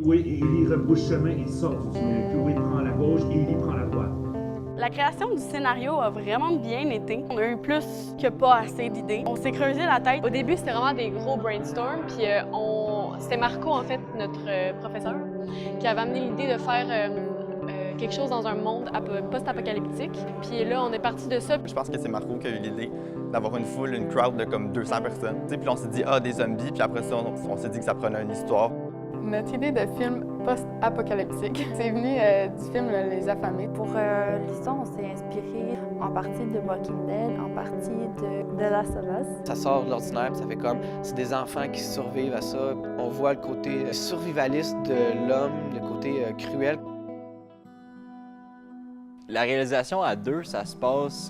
Oui, et Ellie rebrousse chemin, il sort du tunnel. Chloé prend la gauche et Ellie prend la droite. La création du scénario a vraiment bien été. On a eu plus que pas assez d'idées. On s'est creusé la tête. Au début, c'était vraiment des gros brainstorms, puis c'était Marco, en fait, notre professeur, qui avait amené l'idée de faire quelque chose dans un monde post-apocalyptique. Puis là, on est parti de ça. Je pense que c'est Marco qui a eu l'idée d'avoir une foule, une crowd de comme 200 personnes. Puis on s'est dit, ah, des zombies, puis après ça, on s'est dit que ça prenait une histoire. Notre idée de film post-apocalyptique, c'est venu du film Les Affamés. Pour l'histoire, on s'est inspiré en partie de Walking Dead, en partie de The Last of Us. Ça sort de l'ordinaire, ça fait comme, c'est des enfants qui survivent à ça. On voit le côté survivaliste de l'homme, le côté cruel. La réalisation à deux, ça se passe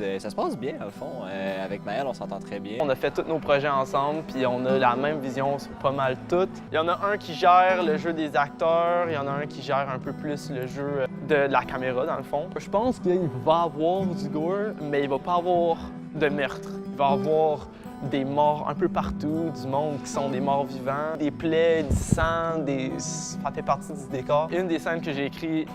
bien, au fond. Avec Maëlle, on s'entend très bien. On a fait tous nos projets ensemble, puis on a la même vision sur pas mal toutes. Il y en a un qui gère le jeu des acteurs, il y en a un qui gère un peu plus le jeu de la caméra, dans le fond. Je pense qu'il va y avoir du gore, mais il va pas avoir de meurtre. Il va y avoir des morts un peu partout, du monde qui sont des morts vivants, des plaies, du sang, ça fait partie du décor. Une des scènes que j'ai écrites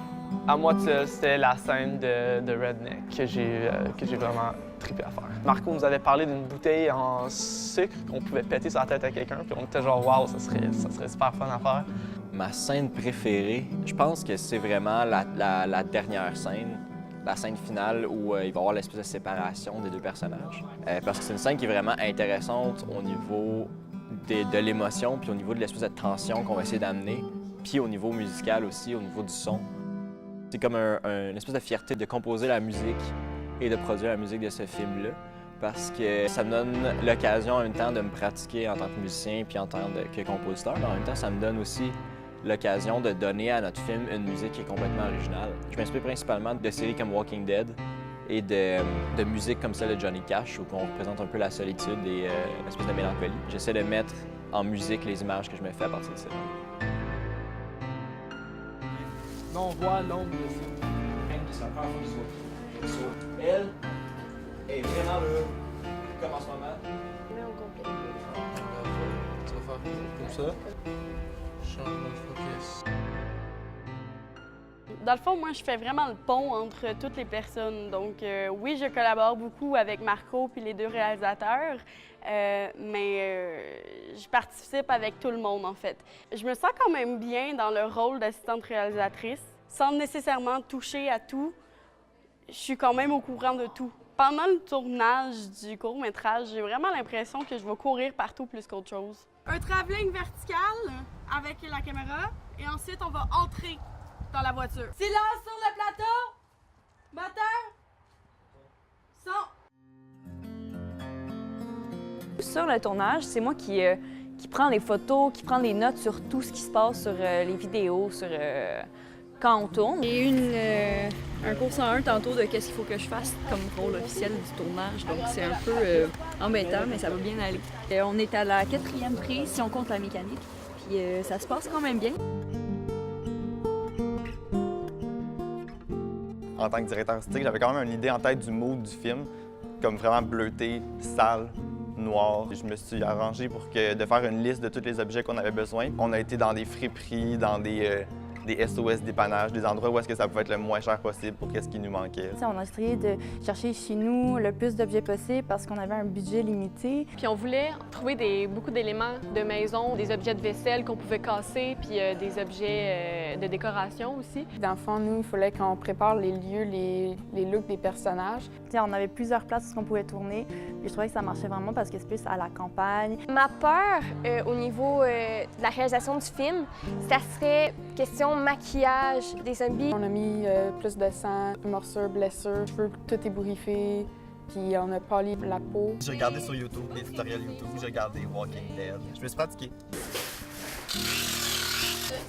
à moi seul, c'était la scène de Redneck que j'ai vraiment trippé à faire. Marco nous avait parlé d'une bouteille en sucre qu'on pouvait péter sur la tête à quelqu'un, puis on était genre « wow, ça serait super fun à faire ». Ma scène préférée, je pense que c'est vraiment la dernière scène, la scène finale où il va y avoir l'espèce de séparation des deux personnages. Parce que c'est une scène qui est vraiment intéressante au niveau de l'émotion, puis au niveau de l'espèce de tension qu'on va essayer d'amener, puis au niveau musical aussi, au niveau du son. C'est comme une espèce de fierté de composer la musique et de produire la musique de ce film-là, parce que ça me donne l'occasion en même temps de me pratiquer en tant que musicien puis en tant que compositeur, mais en même temps, ça me donne aussi l'occasion de donner à notre film une musique qui est complètement originale. Je m'inspire principalement de séries comme Walking Dead et de musique comme celle de Johnny Cash, où on représente un peu la solitude et une espèce de mélancolie. J'essaie de mettre en musique les images que je me fais à partir de ça. Là, on voit l'ombre de ça. Elle est vraiment là, comme en ce moment. Mais au complet. Tu vas faire comme ça. Change le focus. Dans le fond, moi, je fais vraiment le pont entre toutes les personnes. Donc, oui, je collabore beaucoup avec Marco puis les deux réalisateurs, mais je participe avec tout le monde, en fait. Je me sens quand même bien dans le rôle d'assistante réalisatrice. Sans nécessairement toucher à tout, je suis quand même au courant de tout. Pendant le tournage du court-métrage, j'ai vraiment l'impression que je vais courir partout plus qu'autre chose. Un travelling vertical avec la caméra, et ensuite, on va entrer dans la voiture. Silence sur le plateau! Moteur! Son! Sur le tournage, c'est moi qui prend les photos, qui prend les notes sur tout ce qui se passe sur les vidéos, sur quand on tourne. J'ai eu un cours 101 tantôt de qu'est-ce qu'il faut que je fasse comme rôle officiel du tournage, donc c'est un peu embêtant, mais ça va bien aller. On est à la 4e prise si on compte la mécanique, puis ça se passe quand même bien. En tant que directeur artistique, j'avais quand même une idée en tête du mood du film, comme vraiment bleuté, sale, noir. Je me suis arrangé pour de faire une liste de tous les objets qu'on avait besoin. On a été dans des friperies, dans des SOS dépannage, des endroits où est-ce que ça pouvait être le moins cher possible pour qu'est-ce qui nous manquait. On a essayé de chercher chez nous le plus d'objets possible parce qu'on avait un budget limité. Puis on voulait trouver beaucoup d'éléments de maison, des objets de vaisselle qu'on pouvait casser, puis des objets de décoration aussi. Dans le fond, nous, il fallait qu'on prépare les lieux, les looks des personnages. On avait plusieurs places où on pouvait tourner, puis je trouvais que ça marchait vraiment parce que c'est plus à la campagne. Ma peur au niveau de la réalisation du film, ça serait question maquillage des zombies. On a mis plus de sang, morsures, blessures, cheveux tout ébouriffés, puis on a pâli la peau. J'ai regardé sur YouTube, des tutoriels YouTube, j'ai regardé Walking Dead. Je me suis pratiqué.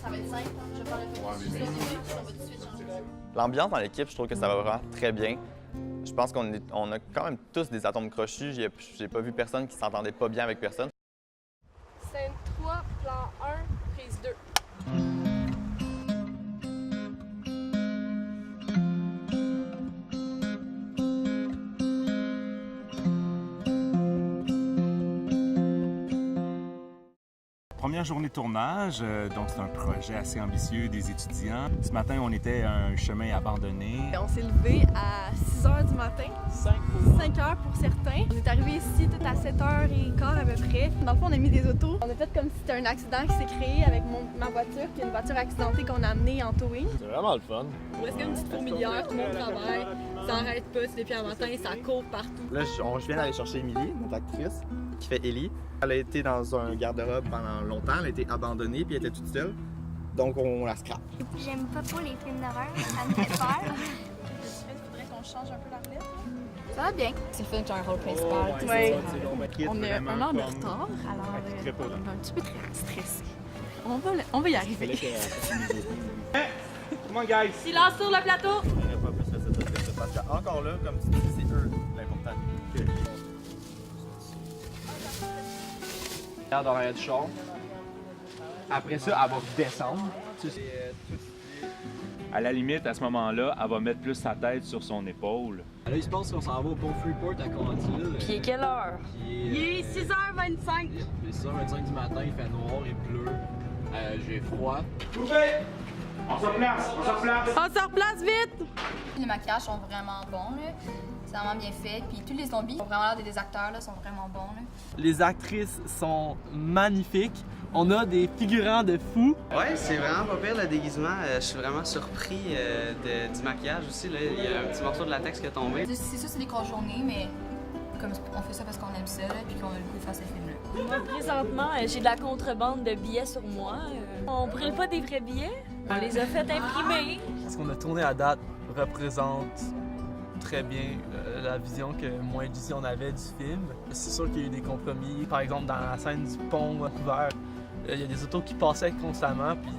Ça va être simple, je vais faire le tour ça va tout de suite changer. L'ambiance dans l'équipe, je trouve que ça va vraiment très bien. Je pense qu'on a quand même tous des atomes crochus. J'ai pas vu personne qui s'entendait pas bien avec personne. Scène 3, plan 1, prise 2. Première journée de tournage, donc c'est un projet assez ambitieux des étudiants. Ce matin, on était à un chemin abandonné. On s'est levé à 6 h du matin, 5 h pour certains. On est arrivé ici tout à 7h15 à peu près. Dans le fond, on a mis des autos. On a fait comme si c'était un accident qui s'est créé avec ma voiture, qui est une voiture accidentée qu'on a amenée en towing. C'est vraiment le fun. Presque une petite fourmilière, tout le monde travaille, ça n'arrête pas, c'est depuis un matin, ça court partout. Là, je viens d'aller chercher Émilie, notre actrice, qui fait Ellie. Elle a été dans un garde-robe pendant longtemps, elle a été abandonnée puis elle était toute seule. Donc on la scrape. J'aime pas trop les films d'horreur, ça me fait peur. Il faudrait qu'on change un peu la relève. Ça va bien. C'est le film qui a un rôle principal. On est un an de retard, alors on est un petit peu stressé. On va y arriver. Come on, guys! Silence sur le plateau! Parce qu'encore là, comme tu dis, c'est eux l'important. Regarde dans l'arrière du char. Après ça, elle va descendre. À la limite, à ce moment-là, elle va mettre plus sa tête sur son épaule. Là, il se pense qu'on s'en va au pont Freeport à Conti. Puis il est quelle heure? Il est 6h25. Il est 6h25 du matin, il fait noir et bleu. J'ai froid. On se replace! On se replace! On se replace vite! Les maquillages sont vraiment bons, là. C'est vraiment bien fait. Puis tous les zombies ont vraiment l'air des acteurs, là, sont vraiment bons, là. Les actrices sont magnifiques. On a des figurants de fous. Ouais, c'est vraiment pas pire le déguisement. Je suis vraiment surpris du maquillage aussi. Là. Il y a un petit morceau de latex qui est tombé. C'est sûr, c'est des grosses journées, mais comme on fait ça parce qu'on aime ça, là, puis qu'on a le goût de faire ces films-là. Moi, présentement, j'ai de la contrebande de billets sur moi. On brûle pas des vrais billets. On les a fait imprimer. Ce qu'on a tourné à date représente très bien la vision que moi et Lucie on avait du film. C'est sûr qu'il y a eu des compromis. Par exemple, dans la scène du pont couvert, il y a des autos qui passaient constamment, puis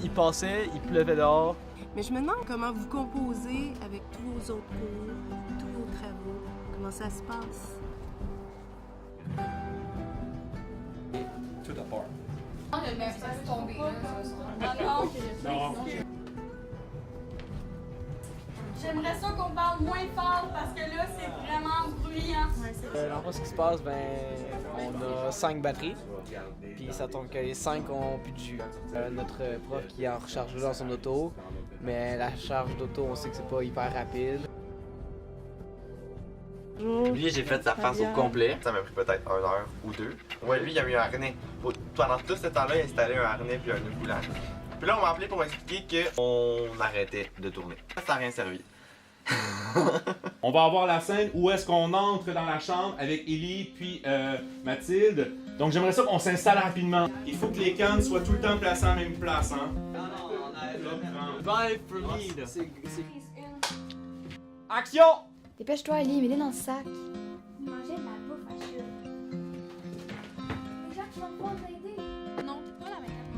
ils passaient, il pleuvait dehors. Mais je me demande comment vous composez avec tous vos autres cours, tous vos travaux. Comment ça se passe? Tout à part. Ça peut tomber, là. Non. J'aimerais ça qu'on parle moins fort parce que là, c'est vraiment bruyant. Dans ce qui se passe, on a 5 batteries, puis ça tombe que les 5 ont plus de jus. Notre prof qui est en recharge dans son auto, mais la charge d'auto, on sait que c'est pas hyper rapide. Lui, j'ai fait sa face au complet. Ça m'a pris peut-être 1 heure ou 2. Ouais, lui, il a mis un harnais. Pendant tout ce temps-là, il a installé un harnais puis un nœud coulant. Puis là, on m'a appelé pour m'expliquer qu'on arrêtait de tourner. Ça n'a rien servi. On va avoir la scène où est-ce qu'on entre dans la chambre avec Ellie puis Mathilde. Donc j'aimerais ça qu'on s'installe rapidement. Il faut que les cannes soient tout le temps placées en même place, hein? Bye for me. Action! Dépêche-toi, Ali, mets-les dans le sac. Manger de la bouffe à chute. Les gens qui vont pouvoir t'aider. Non, t'es pas la meilleure.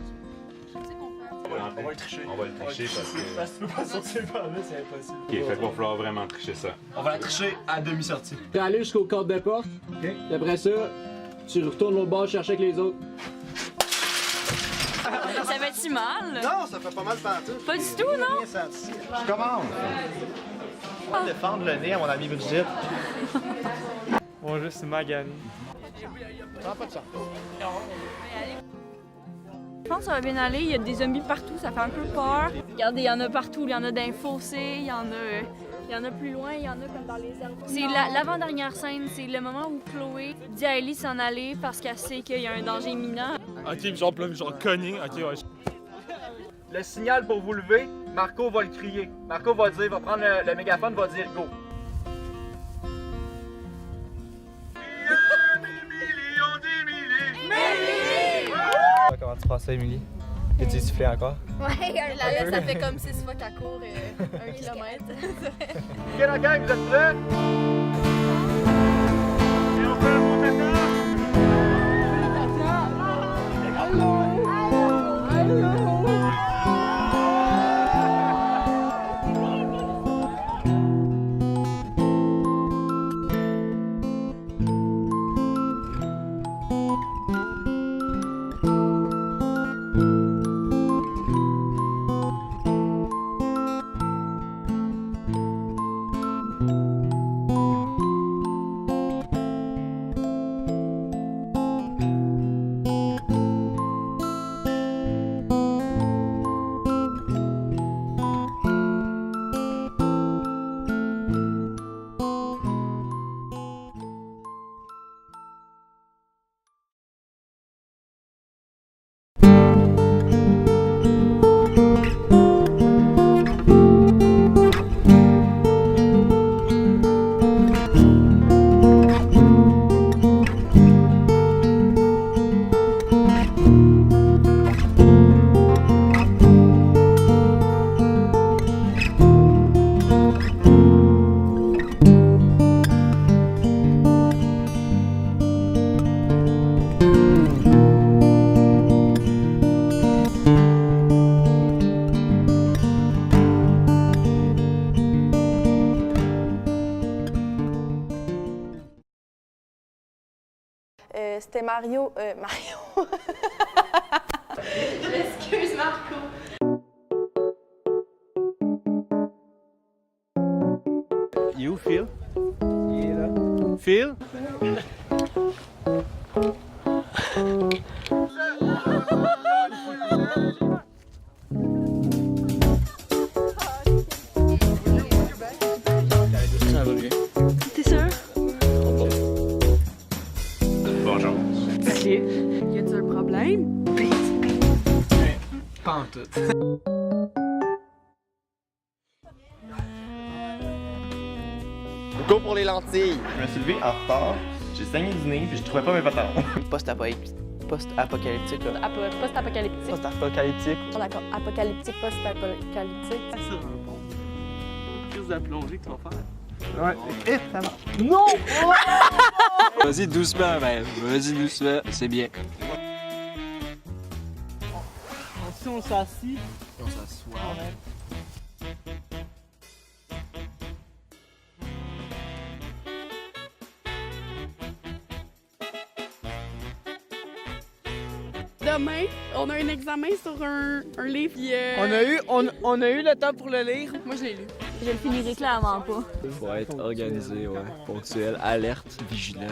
Je sais qu'on fait. On va le tricher. On va le tricher parce que... Parce que tu peux pas sortir par là, c'est impossible. Ok, fait qu'il va falloir vraiment tricher ça. On va la tricher à demi-sortie. Tu vas aller jusqu'au cadre de porte. OK. Puis après ça, tu retournes au bord chercher avec les autres. Ça fait si mal? Non, ça fait pas mal partout. Pas du tout, non? Je commande. Je vais défendre le nez à mon ami Brigitte. Bonjour, c'est Magali. Prends pas de chance. Je pense que ça va bien aller. Il y a des zombies partout, ça fait un peu peur. Regardez, il y en a partout. Il y en a dans les fossés, il y en a plus loin, il y en a comme dans les arbres. C'est l'avant-dernière scène, c'est le moment où Chloé dit à Ellie s'en aller parce qu'elle sait qu'il y a un danger imminent. Ok, genre cogné. Ok, ouais. Le signal pour vous lever, Marco va le crier. Marco va dire, va prendre le mégaphone, va dire go. Comment tu passes ça, Émilie? As-tu soufflé encore? Ouais, là, ça fait comme 6 fois qu'elle court 1 kilomètre. Ok, la gang, vous êtes prêts? c'était Mario. Mario. Excuse Marco. You, Phil? Il est là. Phil? Ça va bien. T'es sûr? Bonjour. Y a-t-il un problème? Pas en tout. Go pour les lentilles! Je me suis levé en retard, j'ai saigné du nez puis je trouvais pas mes pantalons. Post-apocalyptique. Post-apocalyptique, là. Post-apocalyptique. Post-apocalyptique. D'accord. Apocalyptique, post-apocalyptique. C'est un bon crise de plongée que tu vas faire. Ouais. Et ça va. Non! Vas-y doucement, ben. Vas-y doucement, c'est bien. Si on s'assit, On s'assoit. Demain, on a un examen sur un livre. Puis, On a eu le temps pour le lire. Moi, je l'ai lu. Je le finirai clairement pas. Faut être organisé, ouais. Ponctuel, alerte, vigilant.